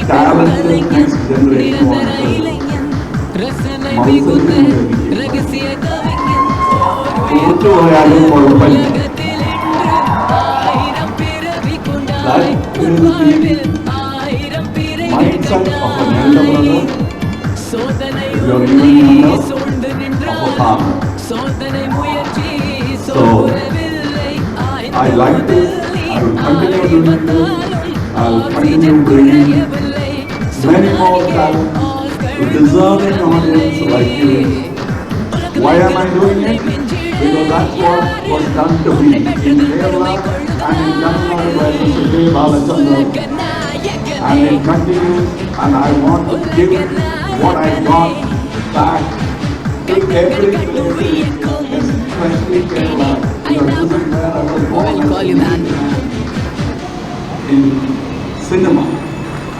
talented next generation ஒற்றுமையாலும் குழப்பம். That is the mindset of an elder brother. If you are even younger, of a father. So I like this. I will continue doing this. I will continue bringing many more talent to deserving audience like you. Why am I doing it? Because that's what was done to me in Kerala and in Tamil Nadu by Mr. K. Balachandran. And it continues, and I want to give what I got back to every place, especially Kerala. Because this is where I was born I'll call you back. in cinema.